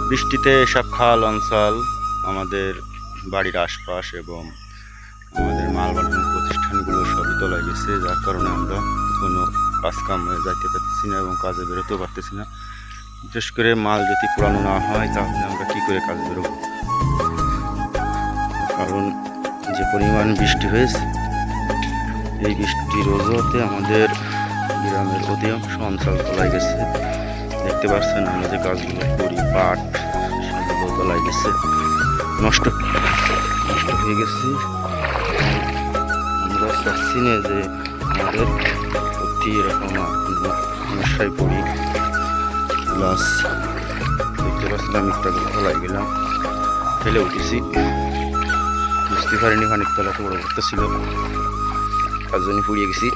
বৃষ্টিতে এসব খাল অঞ্চল আমাদের বাড়ির আশপাশ এবং আমাদের মাল বানানোর প্রতিষ্ঠানগুলো সবই তলায় গেছে, যার কারণে আমরা কোনো কাজ কামে যাইতে পারতেছি না এবং কাজে বেরোতেও পারতেছি না। বিশেষ করে মাল যদি পুরানো না হয় তাহলে আমরা কি করে কাজে বেরোবো, কারণ যে পরিমাণ বৃষ্টি হয়েছে এই বৃষ্টির অজুহাতে আমাদের গ্রামের অধিকাংশ অঞ্চল তলায় গেছে। দেখতে পাচ্ছেন আমরা যে কাজগুলো করি, পাট সেগুলো তলায় গেছে, নষ্ট হয়ে গেছে। আমরা চাচ্ছি না যে আমাদের প্রতি এরকম সমস্যায় পড়ি। প্লাস দেখতে পাচ্ছিলাম একটা তলায় গেলাম, ফেলে উঠেছি, বুঝতে পারিনি খানিক তলাতে বড় করতে ছিল, তার জন্য পুড়িয়ে গেছি।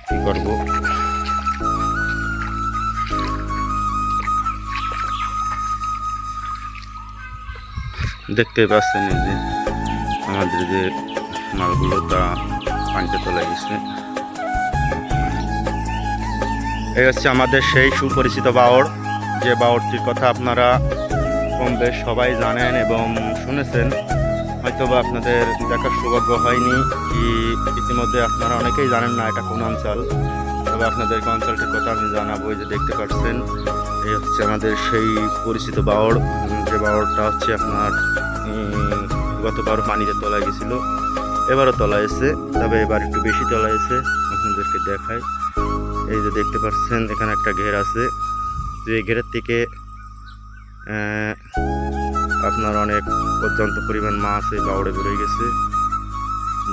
কি করবো, দেখতে পাচ্ছেন যে আমাদের যে মালগুলো তা পানিতে তোলা গেছে। এই হচ্ছে আমাদের সেই সুপরিচিত বাওড়, যে বাওড়টির কথা আপনারা কম বেশ সবাই জানেন এবং শুনেছেন, হয়তো বা আপনাদের দেখার সৌভাগ্য হয়নি, কি ইতিমধ্যে আপনারা অনেকেই জানেন না এটা কোন অঞ্চল, তবে আপনাদেরকে অঞ্চলটির কথা আমি জানাবো। যে দেখতে পাচ্ছেন এই হচ্ছে আমাদের সেই পরিচিত বাওড়, যে বাওড়টা হচ্ছে আপনার গতবার পানিতে তলায় গেছিলো, এবারও তলায় এসে, তবে এবার একটু বেশি তলায় এসে আপনাদেরকে দেখায়। এই যে দেখতে পাচ্ছেন এখানে একটা ঘের আছে, যে ঘেরের থেকে আপনার অনেক পর্যন্ত পরিমাণ মাছ এই বাওড়ে বেরোয় গেছে,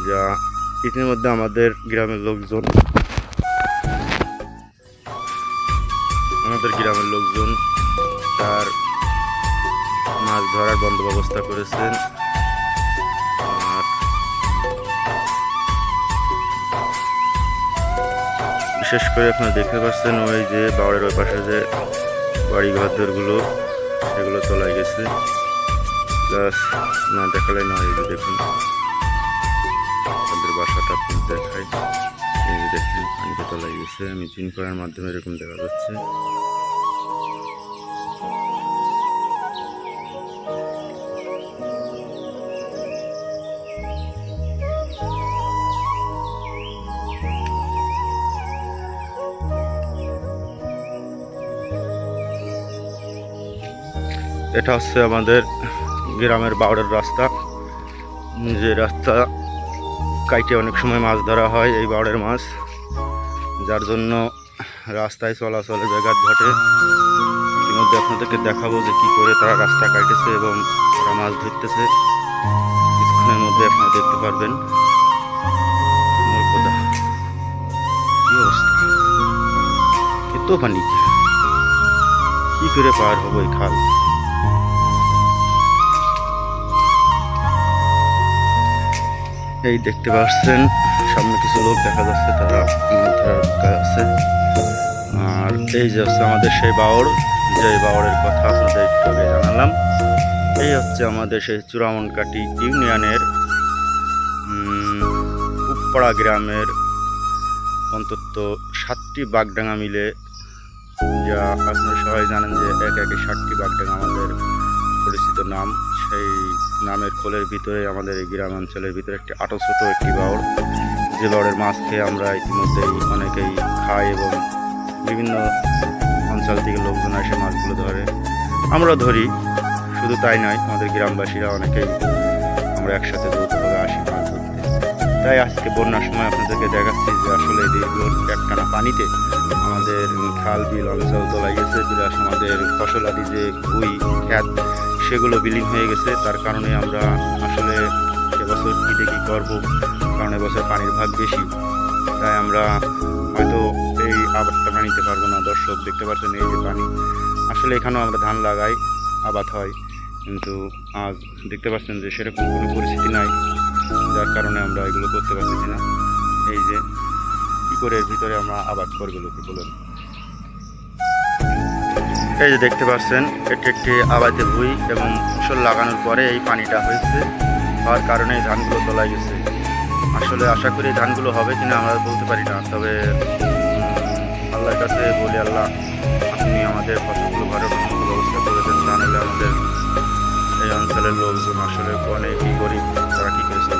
যা ইতিমধ্যে আমাদের গ্রামের লোকজন তার মাছ ধরার বন্দোবস্ত করেছেন। আর বিশেষ করে আপনারা দেখতে পাচ্ছেন ওই যে বাওড়ের ওই পাশে যে বাড়ি ঘরদোরগুলো সেগুলো তলায় গেছে। প্লাস না দেখালে না, এই যে দেখুন তাদের বাসাটা আপনি দেখাই, এই যে দেখুন পানিতে তলায় গেছে। আমি জিন করার মাধ্যমে এরকম দেখা যাচ্ছে। এটা হচ্ছে আমাদের গ্রামের বাওড়ের রাস্তা, যে রাস্তা কাইটে অনেক সময় মাছ ধরা হয় এই বাওড়ের মাছ, যার জন্য রাস্তায় চলাচলের ব্যাঘাত ঘটে। ইতিমধ্যে আপনাদেরকে দেখাবো যে কী করে তারা রাস্তা কাটতেছে এবং তারা মাছ ধরতেছে, কিছুক্ষণের মধ্যে আপনারা দেখতে পারবেন। কি অবস্থা, এত পানি, কি করে পার হবো এই খাল। এই দেখতে পাচ্ছেন সামনে কিছু লোক দেখা যাচ্ছে, তারা মাছ ধরার কাজ আছে। আর এই যে হচ্ছে আমাদের সেই বাওড়, যে বাওড়ের কথা আপনাদের একটু আগে জানালাম। এই হচ্ছে আমাদের সেই চূড়ামনকাটি ইউনিয়নের উপপাড়া গ্রামের অন্তত 7টি বাগডাঙ্গা মিলে, যা আপনারা সবাই জানেন যে এক একে 7টি বাগডাঙ্গা আমাদের পরিচিত নাম। সেই নামের কোলের ভিতরে আমাদের এই গ্রাম অঞ্চলের ভিতরে একটি ছোট একটি বাওড়, যে বাওড়ের মাছ খেয়ে আমরা ইতিমধ্যেই অনেকেই খাই এবং বিভিন্ন অঞ্চল থেকে লোকজন এসে মাছগুলো ধরে, আমরা ধরি। শুধু তাই নয়, আমাদের গ্রামবাসীরা অনেকেই আমরা একসাথে যৌথভাবে আসি মাছ ধরতে। তাই আজকে বন্যার সময় আপনাদেরকে দেখাচ্ছি যে আসলে দীর্ঘ একটানা পানিতে আমাদের খাল বিল অঞ্চল তলায় গেছে, প্লাস আমাদের ফসলাদি যে ভুঁই খ্যাত সেগুলো বিলীন হয়ে গেছে। তার কারণে আমরা আসলে এবছর কী দেখি করবো, কারণ এবছর পানির ভাগ বেশি, তাই আমরা হয়তো এই আবাদটা নিতে পারবো না। দর্শক দেখতে পাচ্ছেন এই যে পানি, আসলে এখানেও আমরা ধান লাগাই, আবাদ হয়, কিন্তু আজ দেখতে পাচ্ছেন যে সেরকম কোনো পরিস্থিতি নাই, যার কারণে আমরা এগুলো করতে পারতেছি না। এই যে কী করে এর ভিতরে আমরা আবাদ করবো লোকে বলেন। এই যে দেখতে পাচ্ছেন এটি একটি আবাদে ভুঁই এবং ফসল লাগানোর পরে এই পানিটা হয়েছে, হওয়ার কারণে এই ধানগুলো তোলা গেছে। আসলে আশা করি ধানগুলো হবে কিনা আমরা বলতে পারি না, তবে আল্লাহর কাছে বলি, আল্লাহ আপনি আমাদের কতগুলো ঘরের ব্যবস্থা করেছেন, তা নাহলে আমাদের এই অঞ্চলের লোকজন আসলে অনেকই গরিব, তারা কী করেছে